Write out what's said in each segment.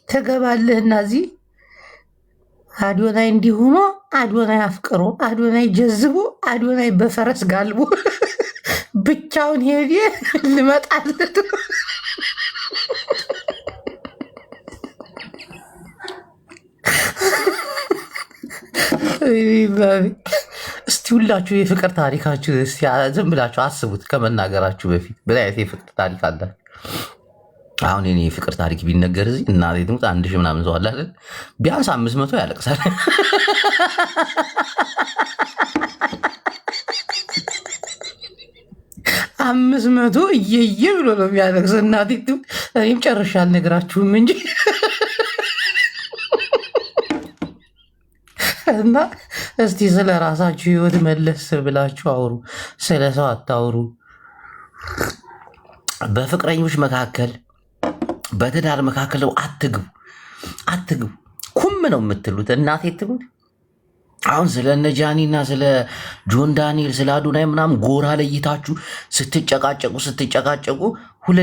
ትገባለህና እዚህ አዶናይ እንዲሆኖ አዶናይ አፍቅሮ አዶናይ ጀዝቦ አዶናይ በፈረስ ጋልቦ ብቻውን ሄዴ ልመጣለት እስቲ ሁላችሁ የፍቅር ታሪካችሁ ዝም ብላችሁ አስቡት ከመናገራችሁ በፊት ምን አይነት የፍቅር ታሪክ አላችሁ? አሁን እኔ የፍቅር ታሪክ ቢነገር እዚህ እናቴ ትሙት 1000 ምናምን ሰው አለ አይደል? ቢያንስ 500 ያለቅሳል። 500 እየየ ብሎ ነው የሚያለቅሰው። እናቴ ትሙት እኔም ጨርሼ አልነግራችሁም እንጂ እና እስቲ ስለ ራሳችሁ ህይወት መለስ ብላችሁ አውሩ። ስለ ሰው አታውሩ። በፍቅረኞች መካከል በትዳር መካከል አትግቡ። ኩም ነው የምትሉት። እናቴ ትሙት አሁን ስለ እነ ጃኒና ስለ ጆን ዳንኤል ስለ አዶናይ ምናምን ጎራ ለይታችሁ ስትጨቃጨቁ 2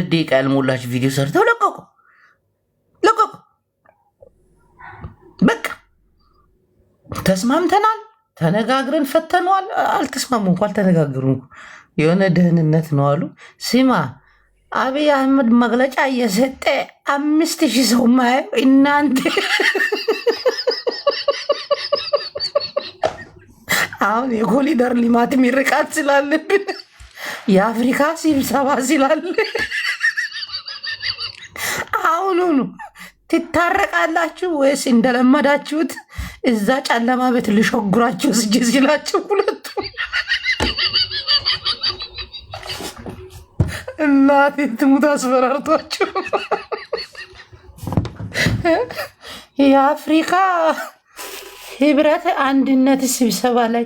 ደቂቃ ያልሞላች ቪዲዮ ሰርተው ለቀቁ። በቃ ተስማምተናል፣ ተነጋግረን ፈተነዋል። አልተስማሙ እንኳ አልተነጋገሩም። የሆነ ደህንነት ነው አሉ። ስማ አብይ አህመድ መግለጫ እየሰጠ 5000 ሰው ማየው እናንተ አሁን የኮሪደር ልማት ምርቃት ስላለብን የአፍሪካ ስብሰባ ስላለ አሁኑኑ ትታረቃላችሁ ወይስ እንደለመዳችሁት እዛ ጨለማ ቤት ልሾጉራችሁ ስጅ ሲላችሁ ሁለቱ እናቴ ትሙት አስፈራርቷቸው የአፍሪካ ህብረት አንድነት ስብሰባ ላይ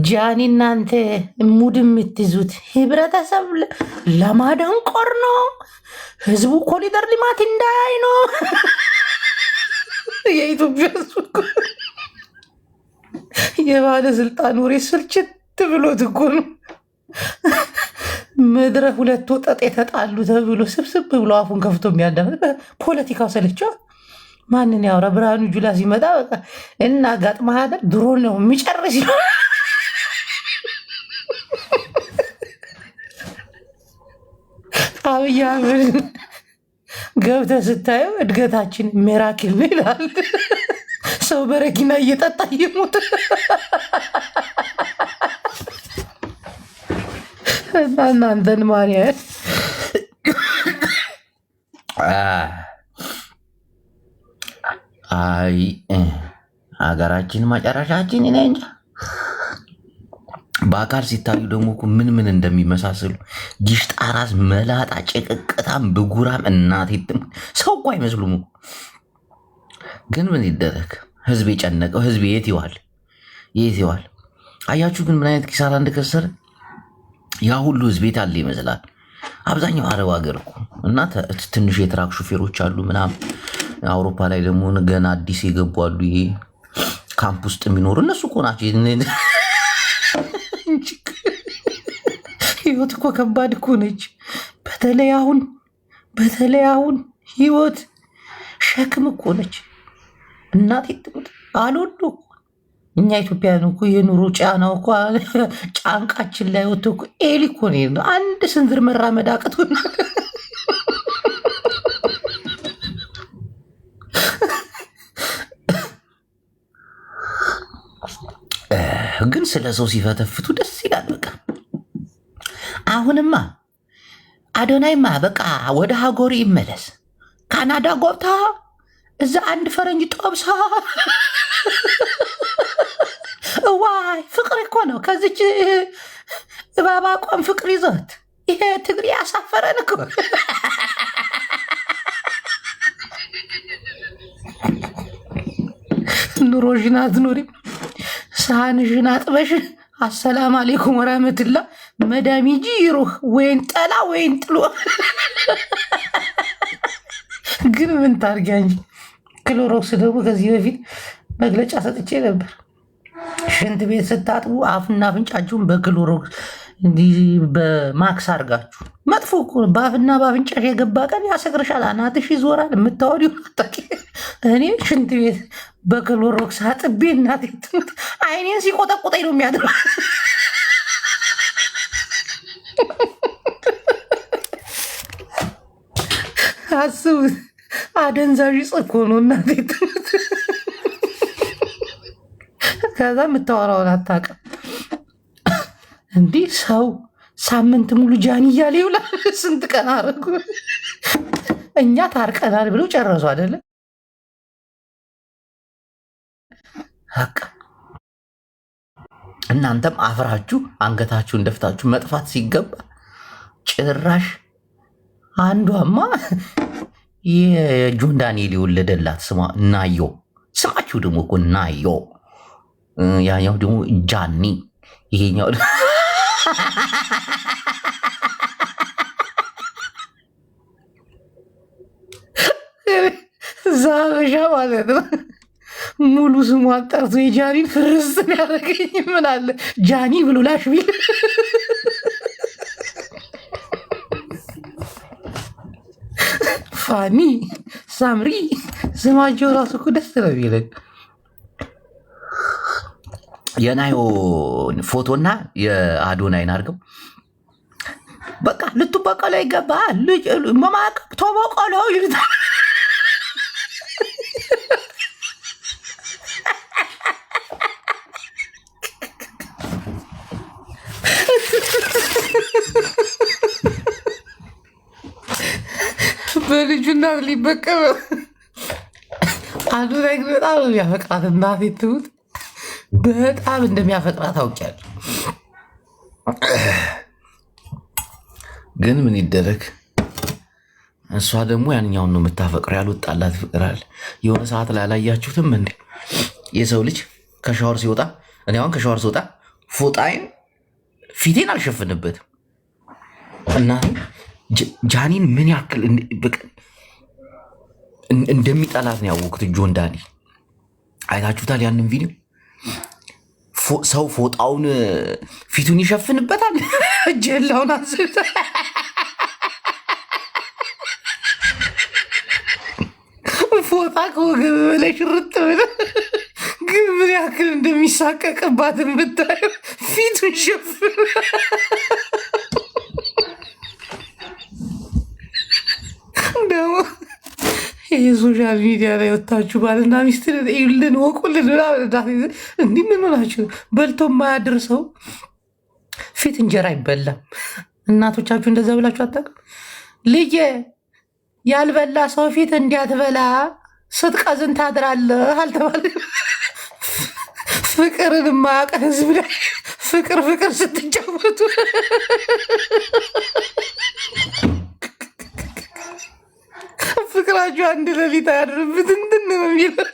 ጃኒ እናንተ ሙድ የምትይዙት ህብረተሰብ ለማደንቆር ነው። ህዝቡ ኮሪደር ልማት እንዳያይ ነው። የኢትዮጵያ ህዝብ የባለስልጣን ወሬ ስልችት ብሎት እኮ ነው። ምድረ 2 ወጠጥ የተጣሉ ተብሎ ስብስብ ብሎ አፉን ከፍቶ የሚያዳምጥ ፖለቲካው ሰለቸው። ማንን ያወራ? ብርሃኑ ጁላ ሲመጣ በቃ እና ጋጥማ ሀገር ድሮ ነው የሚጨርስ ነው። አብይ አህመድ ገብተህ ስታየው እድገታችን ሜራክል ነው ይላል። ሰው በረኪና እየጠጣ እየሞተ እናንተን ማርያ አይ ሀገራችን መጨረሻችን እኔ እንጃ። በአካል ሲታዩ ደግሞ ምን እንደሚመሳሰሉ ጊሽጣ ራስ፣ መላጣ፣ ጭቅቅታም፣ ብጉራም እናቴ ሰው እኮ አይመስሉም። ግን ምን ይደረግ? ህዝብ የጨነቀው ህዝብ የት ይዋል? አያችሁ ግን ምን አይነት ኪሳራ እንደከሰረ። ያ ሁሉ ህዝብ የት አለ ይመስላል። አብዛኛው አረብ ሀገር እኮ እና ትንሽ የትራክ ሹፌሮች አሉ ምናምን። አውሮፓ ላይ ደግሞ ገና አዲስ የገቡ አሉ። ይሄ ካምፕ ውስጥ የሚኖሩ እነሱ እኮ ናቸው። ህይወት እኮ ከባድ እኮ ነች። በተለይ አሁን ህይወት ሸክም እኮ ነች። እናቴ ትሙት አልወዱ እኛ ኢትዮጵያን እኮ የኑሮ ጫናው እኮ ጫንቃችን ላይ ወጥቶ እኮ ኤሊ እኮ ነው። አንድ ስንዝር መራመድ አቅቶና ግን ስለ ሰው ሲፈተፍቱ ደስ ይላል። በቃ አሁንማ አዶናይማ በቃ ወደ ሀገሩ ይመለስ። ካናዳ ጎብታ እዛ አንድ ፈረንጅ ጠብሳ ዋይ ፍቅር እኮ ነው። ከዚች እባባ ቆም ፍቅር ይዞት ይሄ ትግሬ ያሳፈረን እኮ። ኑሮሽን አትኖሪም፣ ሳህንሽን አጥበሽ አሰላም አሌይኩም ወራህመቱላ መዳሚ ጂ ይሩህ ወይን ጠላ ወይን ጥሎ። ግን ምን ታርጊያ እንጂ ክሎሮክስ ደግሞ ከዚህ በፊት መግለጫ ሰጥቼ ነበር። ሽንት ቤት ስታጥቡ አፍና አፍንጫችሁን በክሎሮክስ እንዲህ በማክስ አድርጋችሁ መጥፎ እኮ ነው። በአፍና በአፍንጫሽ የገባ ቀን ያሰግርሻል፣ አናትሽ ይዞራል። የምታወሪው አታውቂ። እኔ ሽንት ቤት በክሎሮክስ አጥቤ እናቴ ትሙት አይኔን ሲቆጠቁጠኝ ነው የሚያድረው። አስቡት፣ አደንዛዥ ጽኮ ነው እናቴ ትሙት። ከዛ የምታወራውን አታውቅም። እንዲህ ሰው ሳምንት ሙሉ ጃኒ እያለ ይውላል። ስንት ቀን አደረጉ። እኛ ታርቀናል ብለው ጨረሱ አይደለ? እናንተም አፍራችሁ አንገታችሁን ደፍታችሁ መጥፋት ሲገባ ጭራሽ አንዷማ የጆን ዳንኤል የወለደላት ስሟ ናዮ፣ ስማችሁ ደግሞ እኮ ናዮ፣ ያኛው ደግሞ ጃኒ፣ ይሄኛው ዛበሻ ማለት ነው። ሙሉ ስሟን ጠርቶ የጃኒን ፍርስን ያደረገኝ ምን አለ ጃኒ ብሎ ላሽ ቢል ፋኒ፣ ሳምሪ ስማቸው ራሱ እኮ ደስ ነው የሚለን። የናዮ ፎቶና የአዶናይን አድርገው በቃ ልትበቀለ ይገባል መማቀብ ተበቀለው ይሉታል። በልጁና ሊበቀበ አዶናይ ግን በጣም ነው የሚያፈቅራት። እናቴ ትሙት በጣም እንደሚያፈቅራት አውቄያለሁ። ግን ምን ይደረግ፣ እሷ ደግሞ ያንኛውን ነው የምታፈቅረው። ያልወጣላት ፍቅር አለ። የሆነ ሰዓት ላይ አላያችሁትም እንዴ? የሰው ልጅ ከሻወር ሲወጣ፣ እኔ አሁን ከሻወር ሲወጣ ፎጣዬን ፊቴን አልሸፍንበትም። እና ጃኒን ምን ያክል እንደሚጠላት ነው ያወቅሁት። ጆን ዳኒ አይታችሁታል ያንን ቪዲዮ። ሰው ፎጣውን ፊቱን ይሸፍንበታል። እጀላውን አንስታ ፎጣ ከወገብ በላይ ሽርጥ ብለ ግን ምን ያክል እንደሚሳቀቅባትን ብታየው ፊቱን ሸፍን። ደግሞ የሶሻል ሚዲያ ላይ ወታችሁ ባልና ሚስት ይልን ወቁልን እንዲህ ምን ሆናችሁ? በልቶ የማያድር ሰው ፊት እንጀራ አይበላም። እናቶቻችሁ እንደዛ ብላችሁ አታውቅም? ልጄ ያልበላ ሰው ፊት እንዲያትበላ ስትቀዝን ታድራለህ አልተባለ? ፍቅርን የማያውቅ ህዝብ ላይ ፍቅር ስትጫወቱ ፍቅራችሁ አንድ ሌሊት አያድርም። እንትን ነው የሚለው